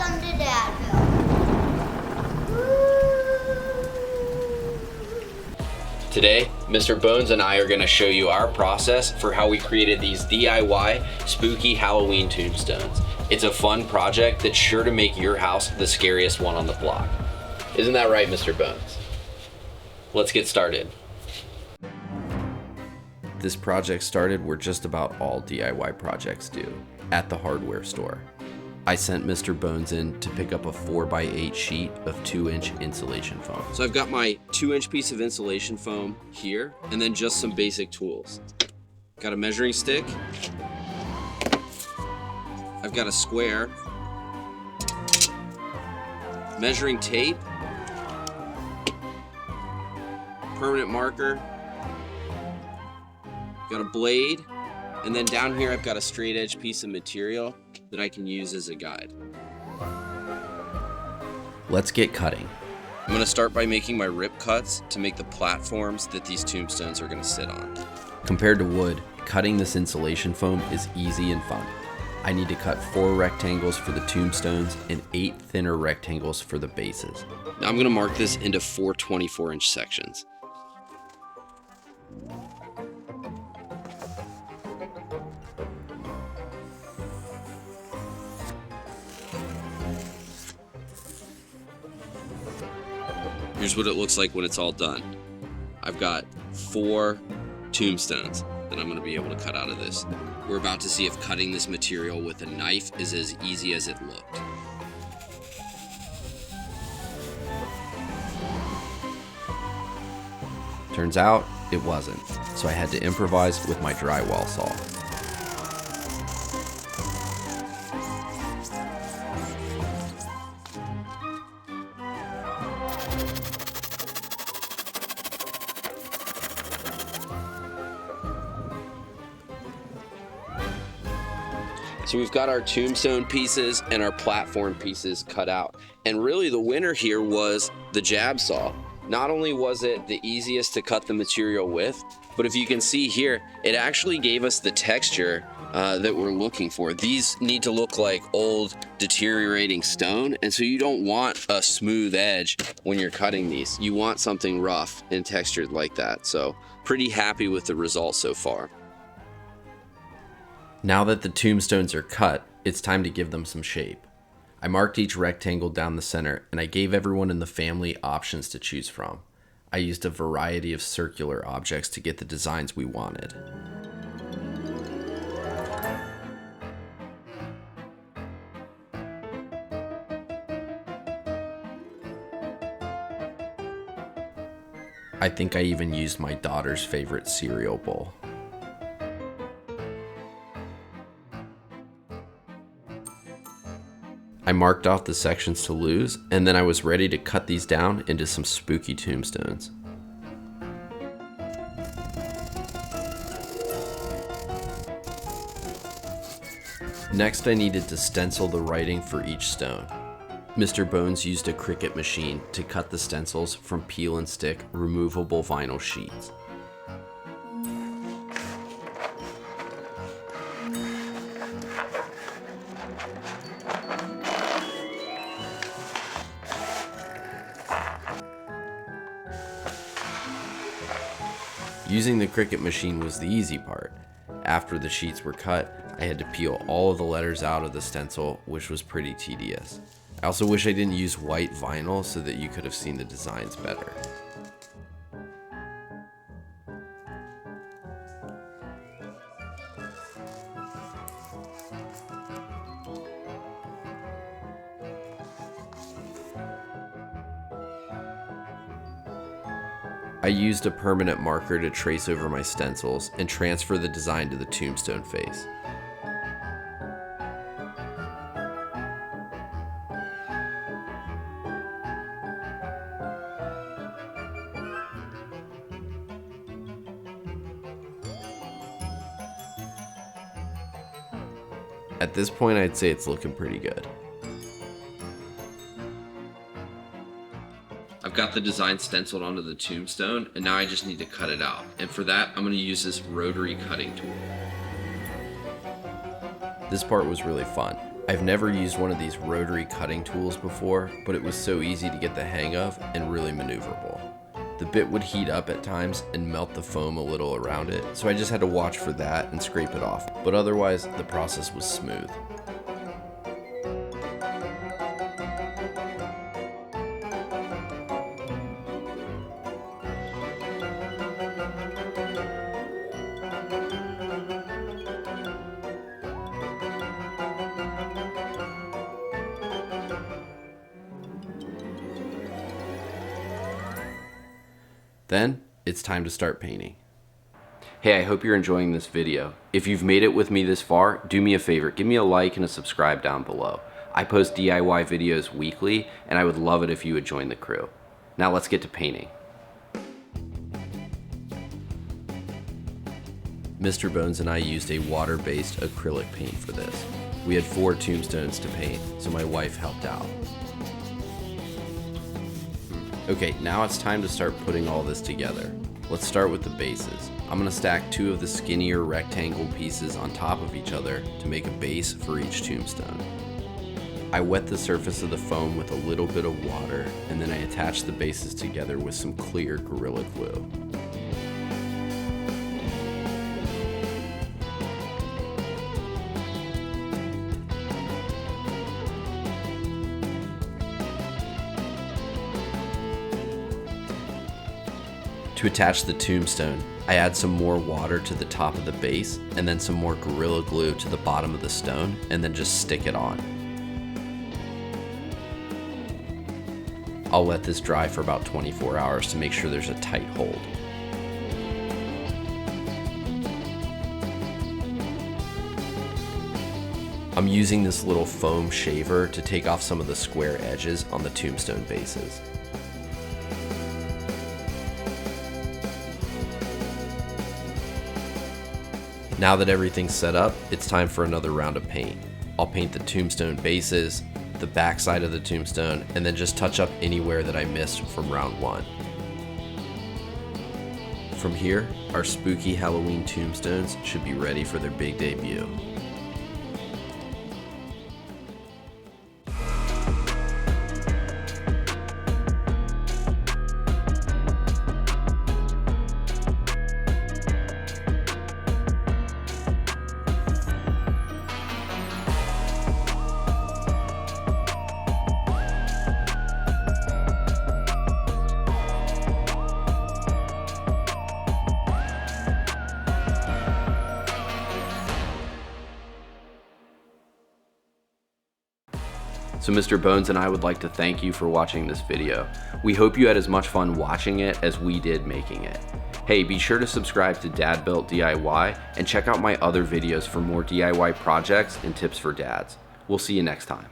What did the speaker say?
Welcome to Dadville. Today, Mr. Bones and I are going to show you our process for how we created these DIY spooky Halloween tombstones. It's a fun project that's sure to make your house the scariest one on the block. Isn't that right, Mr. Bones? Let's get started. This project started where just about all DIY projects do, at the hardware store. I sent Mr. Bones in to pick up a 4x8 sheet of 2-inch insulation foam. So I've got my 2-inch piece of insulation foam here, and then just some basic tools. Got a measuring stick. I've got a square. Measuring tape. Permanent marker. Got a blade. And then down here I've got a straight edge piece of material that I can use as a guide. Let's get cutting. I'm gonna start by making my rip cuts to make the platforms that these tombstones are gonna sit on. Compared to wood, cutting this insulation foam is easy and fun. I need to cut 4 rectangles for the tombstones and 8 thinner rectangles for the bases. Now I'm gonna mark this into 4 24-inch sections. Here's what it looks like when it's all done. I've got 4 tombstones that I'm gonna be able to cut out of this. We're about to see if cutting this material with a knife is as easy as it looked. Turns out it wasn't, so I had to improvise with my drywall saw. So we've got our tombstone pieces and our platform pieces cut out. And really the winner here was the jab saw. Not only was it the easiest to cut the material with, but if you can see here, it actually gave us the texture that we're looking for. These need to look like old deteriorating stone, and so you don't want a smooth edge when you're cutting these. You want something rough and textured like that. So pretty happy with the result so far. Now that the tombstones are cut, it's time to give them some shape. I marked each rectangle down the center, and I gave everyone in the family options to choose from. I used a variety of circular objects to get the designs we wanted. I think I even used my daughter's favorite cereal bowl. I marked off the sections to lose, and then I was ready to cut these down into some spooky tombstones. Next, I needed to stencil the writing for each stone. Mr. Bones used a Cricut machine to cut the stencils from peel and stick removable vinyl sheets. Using the Cricut machine was the easy part. After the sheets were cut, I had to peel all of the letters out of the stencil, which was pretty tedious. I also wish I didn't use white vinyl so that you could have seen the designs better. I used a permanent marker to trace over my stencils and transfer the design to the tombstone face. At this point, I'd say it's looking pretty good. I've got the design stenciled onto the tombstone, and now I just need to cut it out. And for that, I'm gonna use this rotary cutting tool. This part was really fun. I've never used one of these rotary cutting tools before, but it was so easy to get the hang of and really maneuverable. The bit would heat up at times and melt the foam a little around it, so I just had to watch for that and scrape it off, but otherwise the process was smooth. Then, it's time to start painting. Hey, I hope you're enjoying this video. If you've made it with me this far, do me a favor, give me a like and a subscribe down below. I post DIY videos weekly, and I would love it if you would join the crew. Now let's get to painting. Mr. Bones and I used a water-based acrylic paint for this. We had 4 tombstones to paint, so my wife helped out. Okay, now it's time to start putting all this together. Let's start with the bases. I'm going to stack 2 of the skinnier rectangle pieces on top of each other to make a base for each tombstone. I wet the surface of the foam with a little bit of water, and then I attach the bases together with some clear Gorilla Glue. To attach the tombstone, I add some more water to the top of the base and then some more Gorilla Glue to the bottom of the stone and then just stick it on. I'll let this dry for about 24 hours to make sure there's a tight hold. I'm using this little foam shaver to take off some of the square edges on the tombstone bases. Now that everything's set up, it's time for another round of paint. I'll paint the tombstone bases, the back side of the tombstone, and then just touch up anywhere that I missed from round 1. From here, our spooky Halloween tombstones should be ready for their big debut. So Mr. Bones and I would like to thank you for watching this video. We hope you had as much fun watching it as we did making it. Hey, be sure to subscribe to Dad Built DIY and check out my other videos for more DIY projects and tips for dads. We'll see you next time.